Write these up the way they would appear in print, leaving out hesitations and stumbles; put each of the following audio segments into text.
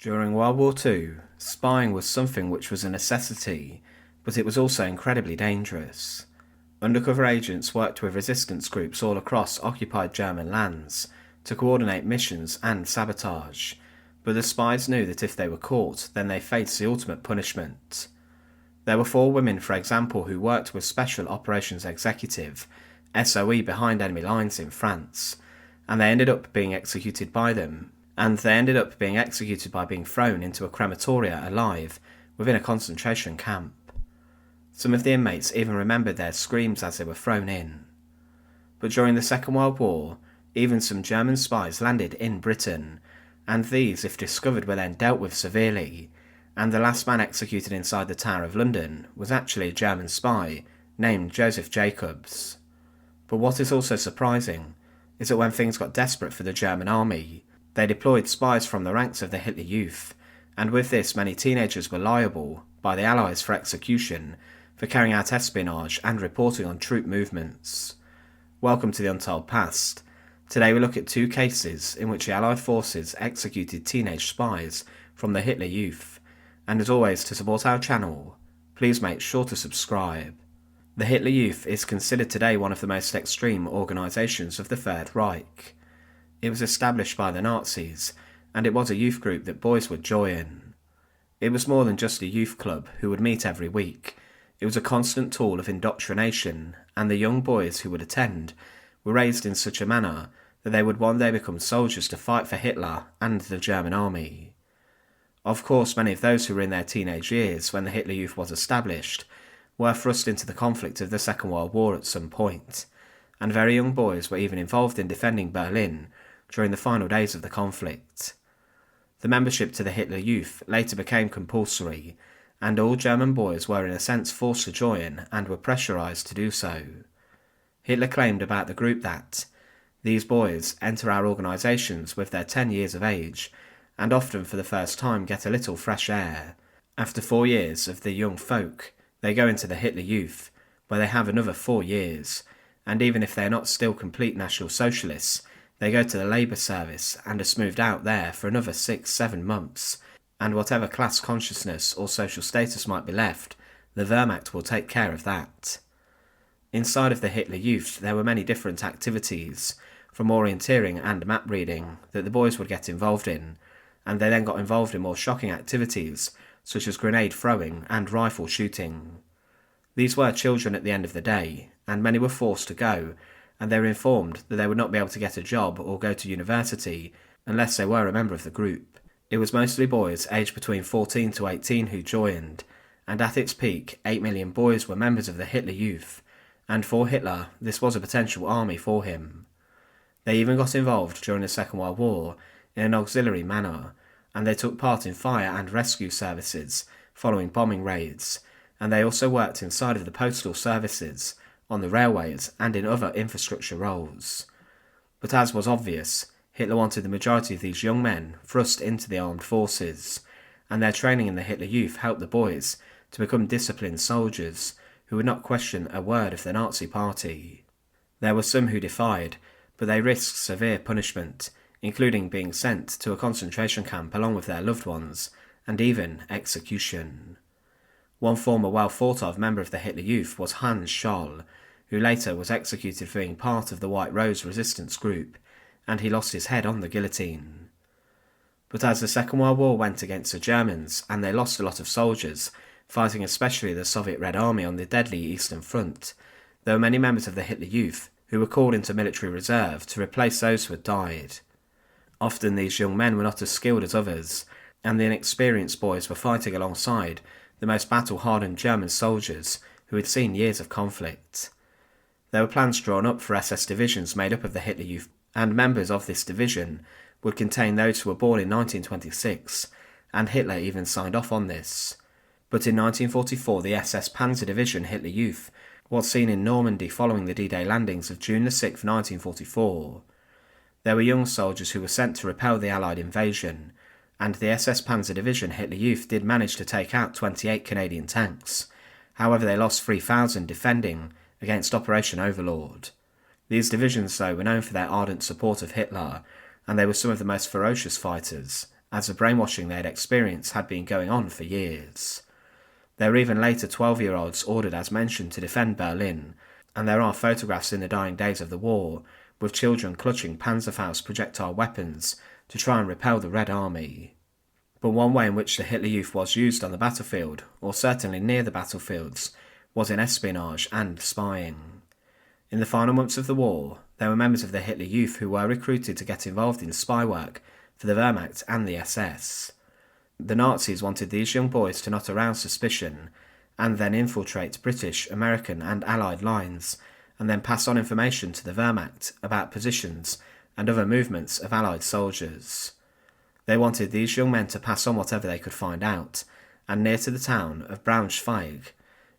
During World War II, spying was something which was a necessity, but it was also incredibly dangerous. Undercover agents worked with resistance groups all across occupied German lands to coordinate missions and sabotage, but the spies knew that if they were caught, then they faced the ultimate punishment. There were 4 women, for example, who worked with Special Operations Executive, SOE, behind enemy lines in France, and they ended up being executed by them, and they ended up being executed by being thrown into a crematoria alive within a concentration camp. Some of the inmates even remembered their screams as they were thrown in. But during the Second World War, even some German spies landed in Britain, and these, if discovered, were then dealt with severely, and the last man executed inside the Tower of London was actually a German spy named Joseph Jacobs. But what is also surprising is that when things got desperate for the German army, they deployed spies from the ranks of the Hitler Youth, and with this many teenagers were liable, by the Allies, for execution for carrying out espionage and reporting on troop movements. Welcome to the Untold Past. Today we look at 2 cases in which the Allied forces executed teenage spies from the Hitler Youth, and as always, to support our channel, please make sure to subscribe. The Hitler Youth is considered today one of the most extreme organisations of the Third Reich. It was established by the Nazis, and it was a youth group that boys would join. It was more than just a youth club who would meet every week. It was a constant tool of indoctrination, and the young boys who would attend were raised in such a manner that they would one day become soldiers to fight for Hitler and the German army. Of course, many of those who were in their teenage years when the Hitler Youth was established were thrust into the conflict of the Second World War at some point, and very young boys were even involved in defending Berlin during the final days of the conflict. The membership to the Hitler Youth later became compulsory, and all German boys were in a sense forced to join and were pressurised to do so. Hitler claimed about the group that these boys enter our organisations with their 10 years of age, and often for the first time get a little fresh air. After 4 years of the young folk, they go into the Hitler Youth, where they have another 4 years, and even if they are not still complete National Socialists, they go to the Labour Service and are smoothed out there for another 6-7 months, and whatever class consciousness or social status might be left, the Wehrmacht will take care of that. Inside of the Hitler Youth there were many different activities, from orienteering and map reading, that the boys would get involved in, and they then got involved in more shocking activities such as grenade throwing and rifle shooting. These were children at the end of the day, and many were forced to go, and they were informed that they would not be able to get a job or go to university unless they were a member of the group. It was mostly boys aged between 14 to 18 who joined, and at its peak 8 million boys were members of the Hitler Youth, and for Hitler this was a potential army for him. They even got involved during the Second World War in an auxiliary manner, and they took part in fire and rescue services following bombing raids, and they also worked inside of the postal services, on the railways and in other infrastructure roles. But as was obvious, Hitler wanted the majority of these young men thrust into the armed forces, and their training in the Hitler Youth helped the boys to become disciplined soldiers who would not question a word of the Nazi Party. There were some who defied, but they risked severe punishment, including being sent to a concentration camp along with their loved ones, and even execution. One former well-thought-of member of the Hitler Youth was Heinz Petry, who later was executed for being part of the White Rose resistance group, and he lost his head on the guillotine. But as the Second World War went against the Germans, and they lost a lot of soldiers, fighting especially the Soviet Red Army on the deadly Eastern Front, there were many members of the Hitler Youth who were called into military reserve to replace those who had died. Often these young men were not as skilled as others, and the inexperienced boys were fighting alongside the most battle-hardened German soldiers who had seen years of conflict. There were plans drawn up for SS divisions made up of the Hitler Youth, and members of this division would contain those who were born in 1926, and Hitler even signed off on this. But in 1944 the SS Panzer Division Hitler Youth was seen in Normandy following the D-Day landings of June 6, 1944. There were young soldiers who were sent to repel the Allied invasion, and the SS Panzer Division Hitler Youth did manage to take out 28 Canadian tanks. However, they lost 3,000 defending against Operation Overlord. These divisions, though, were known for their ardent support of Hitler, and they were some of the most ferocious fighters, as the brainwashing they had experienced had been going on for years. There were even later 12-year-olds ordered as mentioned to defend Berlin, and there are photographs in the dying days of the war with children clutching Panzerfaust projectile weapons to try and repel the Red Army. But one way in which the Hitler Youth was used on the battlefield, or certainly near the battlefields, was in espionage and spying. In the final months of the war, there were members of the Hitler Youth who were recruited to get involved in spy work for the Wehrmacht and the SS. The Nazis wanted these young boys to not arouse suspicion, and then infiltrate British, American and Allied lines, and then pass on information to the Wehrmacht about positions and other movements of Allied soldiers. They wanted these young men to pass on whatever they could find out, and near to the town of Braunschweig,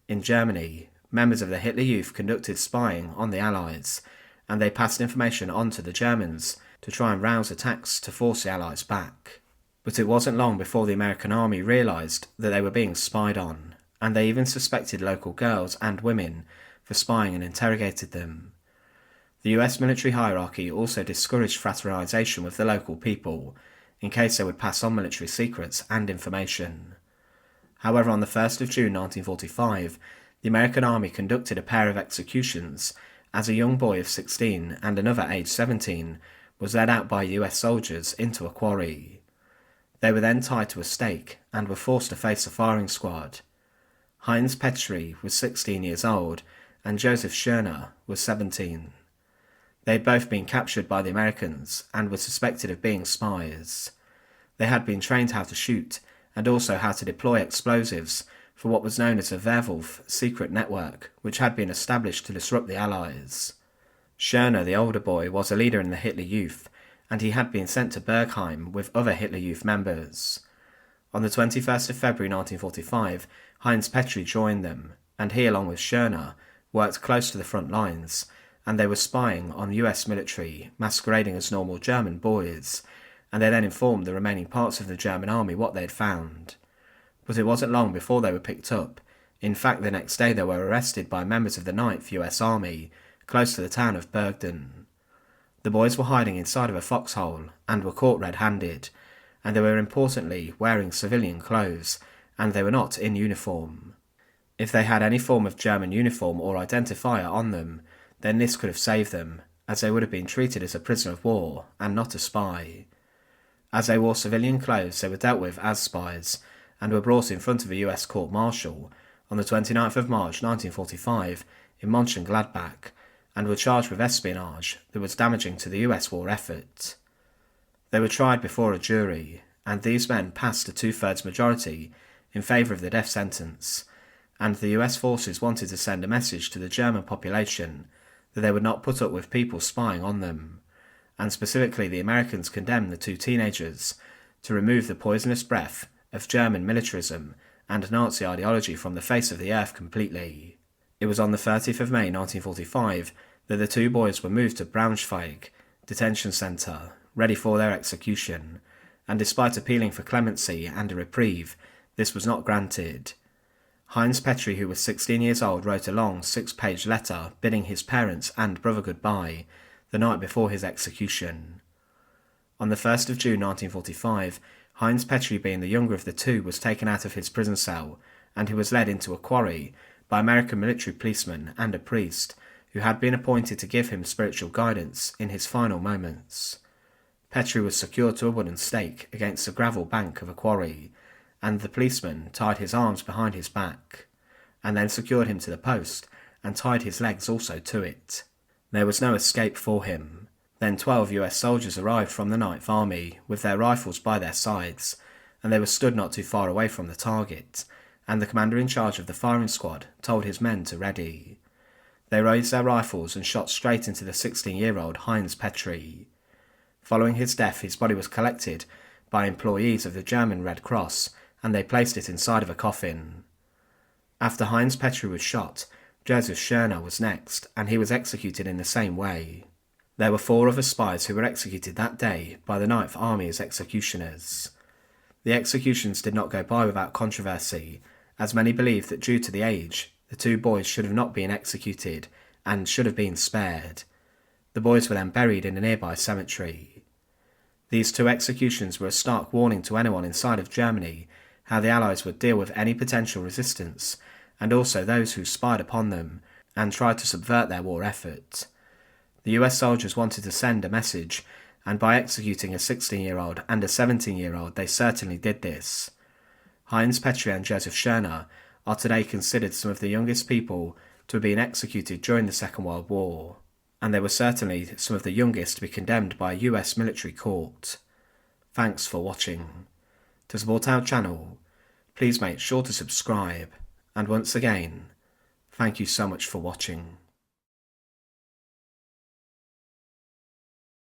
in Germany, members of the Hitler Youth conducted spying on the Allies, and they passed information on to the Germans to try and rouse attacks to force the Allies back. But it wasn't long before the American army realised that they were being spied on, and they even suspected local girls and women for spying and interrogated them. The US military hierarchy also discouraged fraternisation with the local people, in case they would pass on military secrets and information. However, on the 1st of June 1945, the American army conducted a pair of executions as a young boy of 16 and another aged 17 was led out by US soldiers into a quarry. They were then tied to a stake and were forced to face a firing squad. Heinz Petry was 16 years old and Josef Schoner was 17. They had both been captured by the Americans and were suspected of being spies. They had been trained how to shoot and also how to deploy explosives for what was known as a Werwolf secret network, which had been established to disrupt the Allies. Schoner, the older boy, was a leader in the Hitler Youth, and he had been sent to Bergheim with other Hitler Youth members. On the 21st of February 1945, Heinz Petry joined them, and he, along with Schoner, worked close to the front lines, and they were spying on US military, masquerading as normal German boys, and they then informed the remaining parts of the German army what they had found. But it wasn't long before they were picked up. In fact, the next day they were arrested by members of the 9th US Army, close to the town of Bergden. The boys were hiding inside of a foxhole, and were caught red-handed, and they were importantly wearing civilian clothes, and they were not in uniform. If they had any form of German uniform or identifier on them, then this could have saved them, as they would have been treated as a prisoner of war, and not a spy. As they wore civilian clothes, they were dealt with as spies, and were brought in front of a US court-martial on the 29th of March 1945 in Mönchengladbach, and were charged with espionage that was damaging to the US war effort. They were tried before a jury, and these men passed a 2/3 majority in favour of the death sentence, and the US forces wanted to send a message to the German population that they would not put up with people spying on them, and specifically the Americans condemned the two teenagers to remove the poisonous breath of German militarism and Nazi ideology from the face of the earth completely. It was on the 30th of May 1945 that the two boys were moved to Braunschweig detention centre, ready for their execution, and despite appealing for clemency and a reprieve, this was not granted. Heinz Petry, who was 16 years old, wrote a long 6-page letter bidding his parents and brother goodbye the night before his execution. On the 1st of June 1945, Heinz Petry, being the younger of the two, was taken out of his prison cell, and he was led into a quarry by American military policemen and a priest who had been appointed to give him spiritual guidance in his final moments. Petry was secured to a wooden stake against the gravel bank of a quarry, and the policeman tied his arms behind his back, and then secured him to the post and tied his legs also to it. There was no escape for him. Then 12 US soldiers arrived from the 9th Army with their rifles by their sides, and they were stood not too far away from the target, and the commander in charge of the firing squad told his men to ready. They raised their rifles and shot straight into the 16-year-old Heinz Petry. Following his death, his body was collected by employees of the German Red Cross, and they placed it inside of a coffin. After Heinz Petry was shot, Josef Schoner was next, and he was executed in the same way. There were 4 other spies who were executed that day by the 9th Army as executioners. The executions did not go by without controversy, as many believed that due to the age, the 2 boys should have not been executed and should have been spared. The boys were then buried in a nearby cemetery. These two executions were a stark warning to anyone inside of Germany how the Allies would deal with any potential resistance, and also those who spied upon them and tried to subvert their war effort. The US soldiers wanted to send a message, and by executing a 16-year-old and a 17-year-old they certainly did this. Heinz Petry and Josef Schoner are today considered some of the youngest people to have been executed during the Second World War, and they were certainly some of the youngest to be condemned by a US military court. Thanks for watching. To support our channel, please make sure to subscribe, and once again, thank you so much for watching.